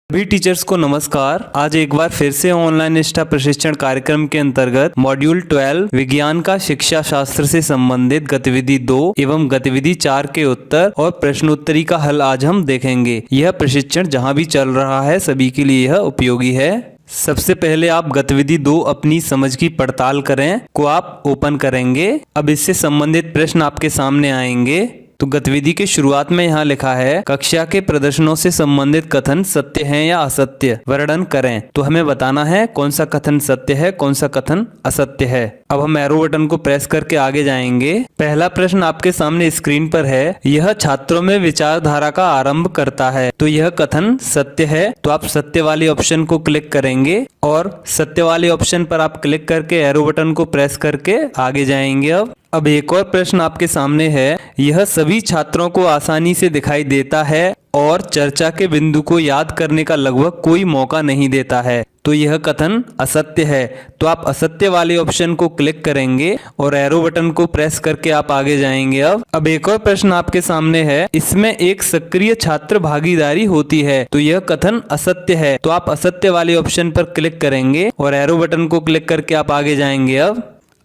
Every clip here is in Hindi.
सभी टीचर्स को नमस्कार। आज एक बार फिर से ऑनलाइन निष्ठा प्रशिक्षण कार्यक्रम के अंतर्गत मॉड्यूल 12 विज्ञान का शिक्षा शास्त्र से संबंधित गतिविधि 2 एवं गतिविधि 4 के उत्तर और प्रश्नोत्तरी का हल आज हम देखेंगे। यह प्रशिक्षण जहां भी चल रहा है सभी के लिए यह उपयोगी है। सबसे पहले आप गतिविधि 2 अपनी समझ की पड़ताल करें को आप ओपन करेंगे। अब इससे संबंधित प्रश्न आपके सामने आएंगे। तो गतिविधि के शुरुआत में यहाँ लिखा है कक्षा के प्रदर्शनों से संबंधित कथन सत्य हैं या असत्य, वर्णन करें। तो हमें बताना है कौन सा कथन सत्य है, कौन सा कथन असत्य है। अब हम एरो बटन को प्रेस करके आगे जाएंगे। पहला प्रश्न आपके सामने स्क्रीन पर है, यह छात्रों में विचारधारा का आरंभ करता है। तो यह कथन सत्य है। तो आप सत्य वाले ऑप्शन को क्लिक करेंगे और सत्य वाले ऑप्शन पर आप क्लिक करके एरो बटन को प्रेस करके आगे जाएंगे। अब एक और प्रश्न आपके सामने है, यह सभी छात्रों को आसानी से दिखाई देता है और चर्चा के बिंदु को याद करने का लगभग कोई मौका नहीं देता है। तो यह कथन असत्य है। तो आप असत्य वाले ऑप्शन को क्लिक करेंगे और एरो बटन को प्रेस करके आप आगे जाएंगे। अब एक और प्रश्न आपके सामने है, इसमें एक सक्रिय छात्र भागीदारी होती है। तो यह कथन असत्य है। तो आप असत्य वाले ऑप्शन पर क्लिक करेंगे और एरो बटन को क्लिक करके आप आगे जाएंगे।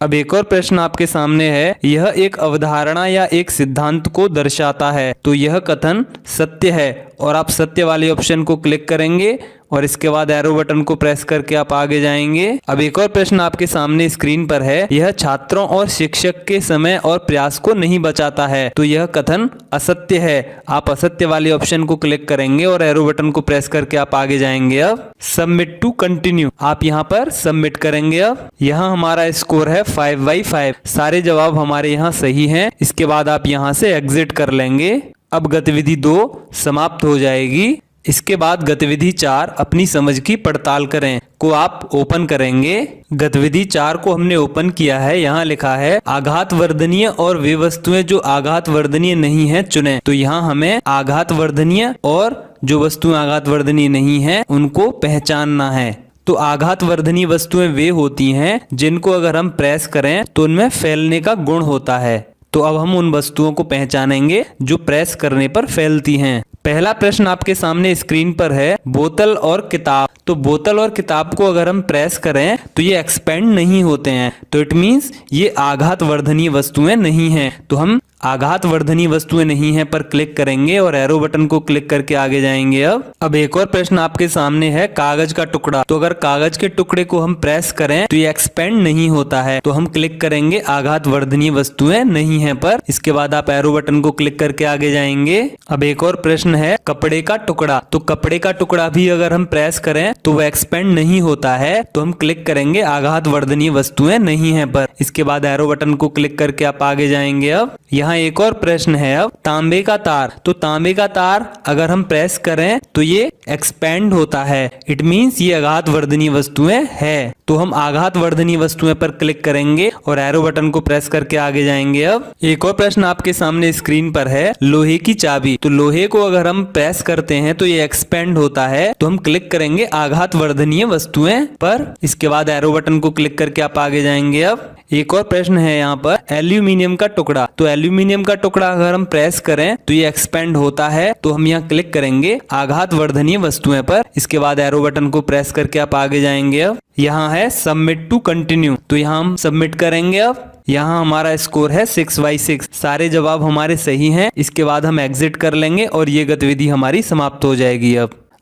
अब एक और प्रश्न आपके सामने है, यह एक अवधारणा या एक सिद्धांत को दर्शाता है। तो यह कथन सत्य है और आप सत्य वाले ऑप्शन को क्लिक करेंगे और इसके बाद एरो बटन को प्रेस करके आप आगे जाएंगे। अब एक और प्रश्न आपके सामने स्क्रीन पर है, यह छात्रों और शिक्षक के समय और प्रयास को नहीं बचाता है। तो यह कथन असत्य है। आप असत्य वाले ऑप्शन को क्लिक करेंगे और एरो बटन को प्रेस करके आप आगे जाएंगे। अब सबमिट टू कंटिन्यू आप यहाँ पर सबमिट करेंगे। अब यहाँ हमारा स्कोर है 5/5। सारे जवाब हमारे यहाँ सही हैं। इसके बाद आप यहाँ से एग्जिट कर लेंगे। अब गतिविधि 2 समाप्त हो जाएगी। इसके बाद गतिविधि 4 अपनी समझ की पड़ताल करें को आप ओपन करेंगे। गतिविधि 4 को हमने ओपन किया है। यहाँ लिखा है आघात वर्धनीय और वे वस्तुएं जो आघात वर्धनीय नहीं है चुनें। तो यहाँ हमें आघात वर्धनीय और जो वस्तुएं आघात वर्धनीय नहीं है उनको पहचानना है। तो आघात वर्धनीय वस्तुएं वे होती हैं जिनको अगर हम प्रेस करें तो उनमें फैलने का गुण होता है। तो अब हम उन वस्तुओं को पहचानेंगे जो प्रेस करने पर फैलती हैं। पहला प्रश्न आपके सामने स्क्रीन पर है, बोतल और किताब। तो बोतल और किताब को अगर हम प्रेस करें तो ये एक्सपेंड नहीं होते हैं। तो इट मीन्स ये आघात वर्धनीय वस्तुएं नहीं हैं। तो हम आघात वर्धनीय वस्तुएं नहीं है पर क्लिक करेंगे और एरो बटन को क्लिक करके आगे जाएंगे। अब एक और प्रश्न आपके सामने है, कागज का टुकड़ा। तो अगर कागज के टुकड़े को हम प्रेस करें तो ये एक्सपेंड नहीं होता है। तो हम क्लिक करेंगे आघात वर्धनीय वस्तुएं नहीं है पर। इसके बाद आप एरो बटन को क्लिक करके आगे जाएंगे। अब एक और प्रश्न है, कपड़े का टुकड़ा। तो कपड़े का टुकड़ा भी अगर हम प्रेस करें तो वो एक्सपेंड नहीं होता है। तो हम क्लिक करेंगे आघात वर्धनीय वस्तुएं नहीं है पर। इसके बाद एरो बटन को क्लिक करके आप आगे जाएंगे। अब यहाँ एक और प्रश्न है, अब तांबे का तार। तो तांबे का तार अगर हम प्रेस करें तो ये एक्सपेंड होता है। इट मीन्स ये आघात वर्धनीय वस्तुएं है। तो हम आघात वर्धनीय वस्तुएं पर क्लिक करेंगे और एरो बटन को प्रेस करके आगे जाएंगे। अब एक और प्रश्न आपके सामने स्क्रीन पर है, लोहे की चाबी। तो लोहे को अगर हम प्रेस करते हैं तो ये एक्सपेंड होता है। तो हम क्लिक करेंगे आघात वर्धनीय वस्तुएं पर। इसके बाद एरो बटन को क्लिक करके आप आगे जाएंगे। अब एक और प्रश्न है यहाँ पर, एल्यूमिनियम का टुकड़ा। तो एल्यूमिनियम का टुकड़ा अगर हम प्रेस करें तो ये एक्सपेंड होता है। तो हम यहाँ क्लिक करेंगे आघात वर्धनीय वस्तुएं पर। इसके बाद एरो बटन को प्रेस करके आप आगे जाएंगे। अब यहाँ है सबमिट टू कंटिन्यू। तो यहाँ हम सबमिट करेंगे। अब यहाँ हमारा स्कोर है 6/6। सारे जवाब हमारे सही हैं। इसके बाद हम एग्जिट कर लेंगे और ये गतिविधि हमारी समाप्त हो जाएगी।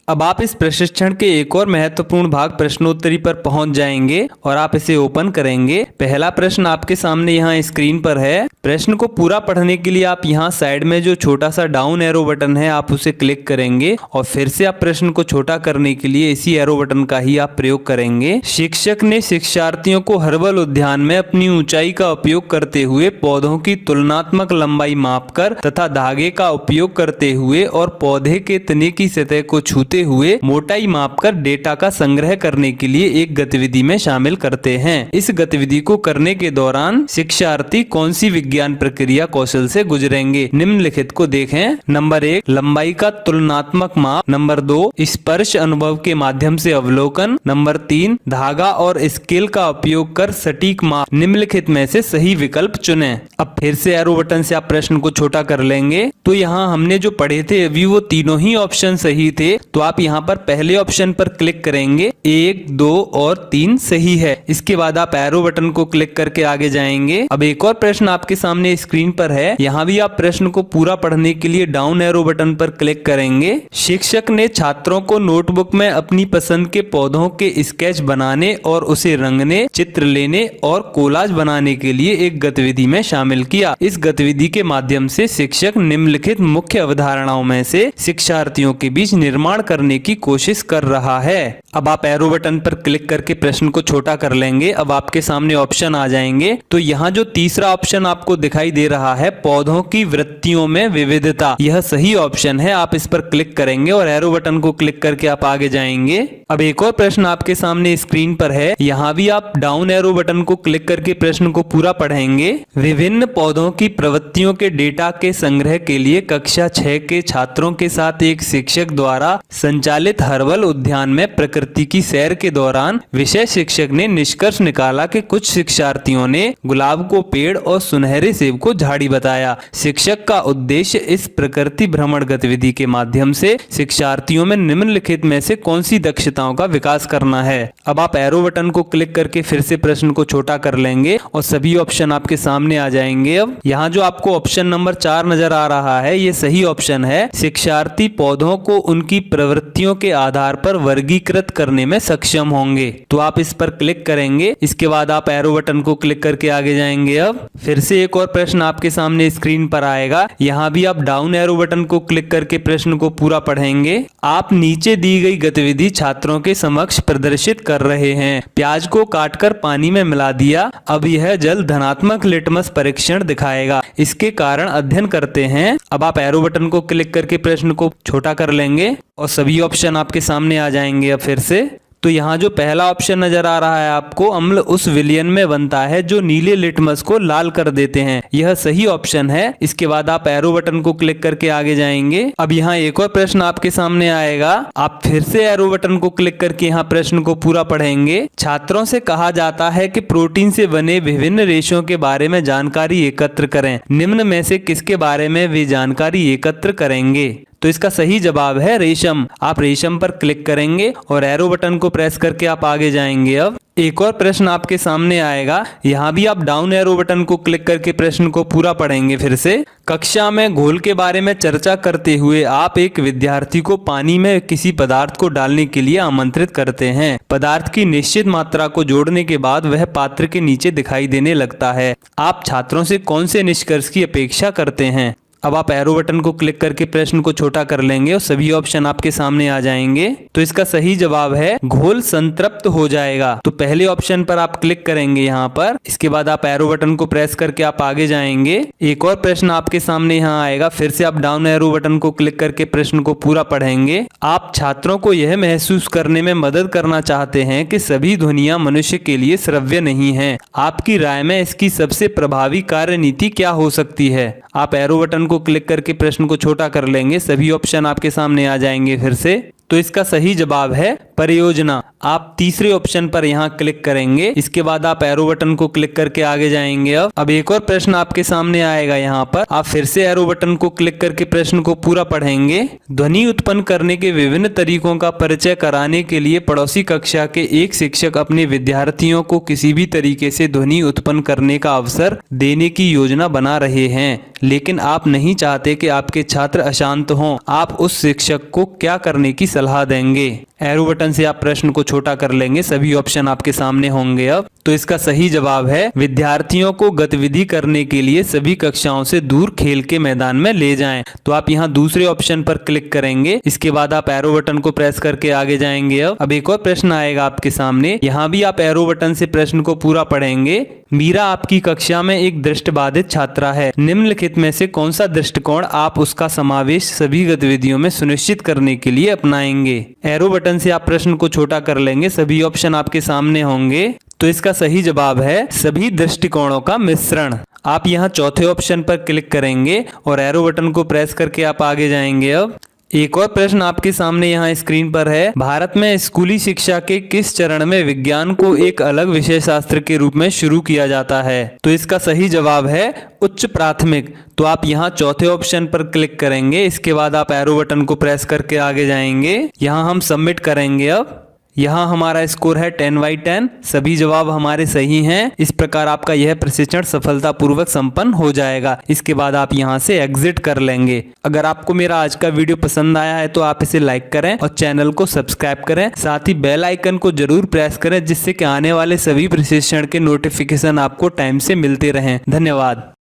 अब आप इस प्रशिक्षण के एक और महत्वपूर्ण भाग प्रश्नोत्तरी पर पहुंच जाएंगे और आप इसे ओपन करेंगे। पहला प्रश्न आपके सामने यहाँ स्क्रीन पर है। प्रश्न को पूरा पढ़ने के लिए आप यहाँ साइड में जो छोटा सा डाउन एरो बटन है आप उसे क्लिक करेंगे और फिर से आप प्रश्न को छोटा करने के लिए इसी एरो बटन का ही आप प्रयोग करेंगे। शिक्षक ने शिक्षार्थियों को हर्बल उद्यान में अपनी ऊंचाई का उपयोग करते हुए पौधों की तुलनात्मक लंबाई मापकर तथा धागे का उपयोग करते हुए और पौधे के तने की सतह को छूते हुए मोटाई मापकर डेटा का संग्रह करने के लिए एक गतिविधि में शामिल करते हैं। इस गतिविधि को करने के दौरान शिक्षार्थी कौन सी विज्ञान प्रक्रिया कौशल से गुजरेंगे? निम्नलिखित को देखें। नंबर 1 लंबाई का तुलनात्मक माप। नंबर 2 स्पर्श अनुभव के माध्यम से अवलोकन। नंबर 3 धागा और स्केल का उपयोग कर सटीक माप। निम्नलिखित में से सही विकल्प चुनें। अब फिर से एरो बटन से आप प्रश्न को छोटा कर लेंगे। तो यहाँ हमने जो पढ़े थे अभी वो तीनों ही ऑप्शन सही थे। तो आप यहाँ पर पहले ऑप्शन पर क्लिक करेंगे, 1, 2 और 3 सही है। इसके बाद आप एरो बटन को क्लिक करके आगे जाएंगे। अब एक और प्रश्न आपके सामने स्क्रीन पर है, यहाँ भी आप प्रश्न को पूरा पढ़ने के लिए डाउन एरो बटन पर क्लिक करेंगे। शिक्षक ने छात्रों को नोटबुक में अपनी पसंद के पौधों के स्केच बनाने और उसे रंगने, चित्र लेने और कोलाज बनाने के लिए एक गतिविधि में शामिल किया। इस गतिविधि के माध्यम से शिक्षक निम्नलिखित मुख्य अवधारणाओं में से शिक्षार्थियों के बीच निर्माण करने की कोशिश कर रहा है। अब आप एरो बटन पर क्लिक करके प्रश्न को छोटा कर लेंगे। अब आपके सामने ऑप्शन आ जाएंगे। तो यहाँ जो तीसरा ऑप्शन आपको दिखाई दे रहा है, पौधों की वृत्तियों में विविधता, यह सही ऑप्शन है। आप इस पर क्लिक करेंगे और एरो बटन को क्लिक करके आप आगे जाएंगे। अब एक और प्रश्न आपके सामने स्क्रीन पर है, यहाँ भी आप डाउन एरो बटन को क्लिक करके प्रश्न को पूरा पढ़ेंगे। विभिन्न पौधों की प्रवृत्तियों के डेटा के संग्रह के लिए कक्षा 6 के छात्रों के साथ एक शिक्षक द्वारा संचालित हर्बल उद्यान में प्रकृति की सैर के दौरान विषय शिक्षक ने निष्कर्ष निकाला कि कुछ शिक्षार्थियों ने गुलाब को पेड़ और सुनहरे सेब को झाड़ी बताया। शिक्षक का उद्देश्य इस प्रकृति भ्रमण गतिविधि के माध्यम से शिक्षार्थियों में निम्नलिखित में से कौन सी दक्षताओं का विकास करना है। अब आप एरो बटन को क्लिक करके फिर से प्रश्न को छोटा कर लेंगे और सभी ऑप्शन आपके सामने आ जाएंगे। अब यहाँ जो आपको ऑप्शन नंबर 4 नजर आ रहा है, ये सही ऑप्शन है। शिक्षार्थी पौधों को उनकी प्रवृत्तियों के आधार पर वर्गीकृत करने में सक्षम होंगे। तो आप इस पर क्लिक करेंगे। इसके बाद आप एरो बटन को क्लिक करके आगे जाएंगे। अब फिर से एक और प्रश्न आपके सामने स्क्रीन पर आएगा। यहाँ भी आप डाउन एरो बटन को क्लिक करके प्रश्न को पूरा पढ़ेंगे। आप नीचे दी गई गतिविधि छात्रों के समक्ष प्रदर्शित कर रहे हैं। प्याज को काटकर पानी में मिला दिया। अब यह जल धनात्मक लिटमस परीक्षण दिखाएगा। इसके कारण अध्ययन करते हैं। अब आप एरो बटन को क्लिक करके प्रश्न को छोटा कर लेंगे और सभी ऑप्शन आपके सामने आ जाएंगे। अब फिर से तो यहाँ जो पहला ऑप्शन नजर आ रहा है आपको, अम्ल उस विलयन में बनता है जो नीले लिटमस को लाल कर देते हैं, यह सही ऑप्शन है। इसके बाद आप एरो बटन को क्लिक करके आगे जाएंगे। अब यहाँ एक और प्रश्न आपके सामने आएगा। आप फिर से एरो बटन को क्लिक करके यहाँ प्रश्न को पूरा पढ़ेंगे। छात्रों से कहा जाता है कि प्रोटीन से बने विभिन्न रेशों के बारे में जानकारी एकत्र करें। निम्न में से किसके बारे में वे जानकारी एकत्र करेंगे? तो इसका सही जवाब है रेशम। आप रेशम पर क्लिक करेंगे और एरो बटन को प्रेस करके आप आगे जाएंगे। अब एक और प्रश्न आपके सामने आएगा। यहाँ भी आप डाउन एरो बटन को क्लिक करके प्रश्न को पूरा पढ़ेंगे। फिर से कक्षा में घोल के बारे में चर्चा करते हुए आप एक विद्यार्थी को पानी में किसी पदार्थ को डालने के लिए आमंत्रित करते हैं। पदार्थ की निश्चित मात्रा को जोड़ने के बाद वह पात्र के नीचे दिखाई देने लगता है। आप छात्रों से कौन से निष्कर्ष की अपेक्षा करते हैं? अब आप एरो बटन को क्लिक करके प्रश्न को छोटा कर लेंगे और सभी ऑप्शन आपके सामने आ जाएंगे। तो इसका सही जवाब है घोल संतृप्त हो जाएगा। तो पहले ऑप्शन पर आप क्लिक करेंगे यहाँ पर। इसके बाद आप एरो बटन को प्रेस करके आप आगे जाएंगे। एक और प्रश्न आपके सामने यहाँ आएगा। फिर से आप डाउन एरो बटन को क्लिक करके प्रश्न को पूरा पढ़ेंगे। आप छात्रों को यह महसूस करने में मदद करना चाहते हैं कि सभी ध्वनियां मनुष्य के लिए श्रव्य नहीं है। आपकी राय में इसकी सबसे प्रभावी कार्यनीति क्या हो सकती है? आप एरो बटन को क्लिक करके प्रश्न को छोटा कर लेंगे। सभी ऑप्शन आपके सामने आ जाएंगे फिर से। तो इसका सही जवाब है परियोजना। आप तीसरे ऑप्शन पर यहाँ क्लिक करेंगे। इसके बाद आप एरो बटन को क्लिक करके आगे जाएंगे। अब एक और प्रश्न आपके सामने आएगा। यहाँ पर आप फिर से एरो बटन को क्लिक करके प्रश्न को पूरा पढ़ेंगे। ध्वनि उत्पन्न करने के विभिन्न तरीकों का परिचय कराने के लिए पड़ोसी कक्षा के एक शिक्षक अपने विद्यार्थियों को किसी भी तरीके से ध्वनि उत्पन्न करने का अवसर देने की योजना बना रहे हैं, लेकिन आप नहीं चाहते कि आपके छात्र अशांत हों। आप उस शिक्षक को क्या करने की सलाह देंगे? एरो बटन से आप प्रश्न को छोटा कर लेंगे। सभी ऑप्शन आपके सामने होंगे। अब तो इसका सही जवाब है विद्यार्थियों को गतिविधि करने के लिए सभी कक्षाओं से दूर खेल के मैदान में ले जाएं। तो आप यहाँ दूसरे ऑप्शन पर क्लिक करेंगे। इसके बाद आप एरो बटन को प्रेस करके आगे जाएंगे। अब एक और प्रश्न आएगा आपके सामने। यहाँ भी आप एरो बटन से प्रश्न को पूरा पढ़ेंगे। मीरा आपकी कक्षा में एक दृष्टिबाधित छात्रा है। निम्नलिखित में से कौन सा दृष्टिकोण आप उसका समावेश सभी गतिविधियों में सुनिश्चित करने के लिए अपनाएंगे? एरो बटन से आप प्रश्न को छोटा कर लेंगे। सभी ऑप्शन आपके सामने होंगे। तो इसका सही जवाब है सभी दृष्टिकोणों का मिश्रण। आप यहाँ चौथे ऑप्शन पर क्लिक करेंगे और एरो बटन को प्रेस करके आप आगे जाएंगे। अब एक और प्रश्न आपके सामने यहाँ स्क्रीन पर है, भारत में स्कूली शिक्षा के किस चरण में विज्ञान को एक अलग विषय शास्त्र के रूप में शुरू किया जाता है? तो इसका सही जवाब है उच्च प्राथमिक। तो आप यहाँ चौथे ऑप्शन पर क्लिक करेंगे, इसके बाद आप एरो बटन को प्रेस करके आगे जाएंगे। यहाँ हम सबमिट करेंगे। अब यहाँ हमारा स्कोर है 10/10, सभी जवाब हमारे सही हैं। इस प्रकार आपका यह प्रशिक्षण सफलतापूर्वक संपन्न हो जाएगा। इसके बाद आप यहाँ से एग्जिट कर लेंगे। अगर आपको मेरा आज का वीडियो पसंद आया है तो आप इसे लाइक करें और चैनल को सब्सक्राइब करें, साथ ही बेल आइकन को जरूर प्रेस करें, जिससे कि आने वाले सभी प्रशिक्षण के नोटिफिकेशन आपको टाइम से मिलते रहें। धन्यवाद।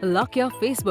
Lock your Facebook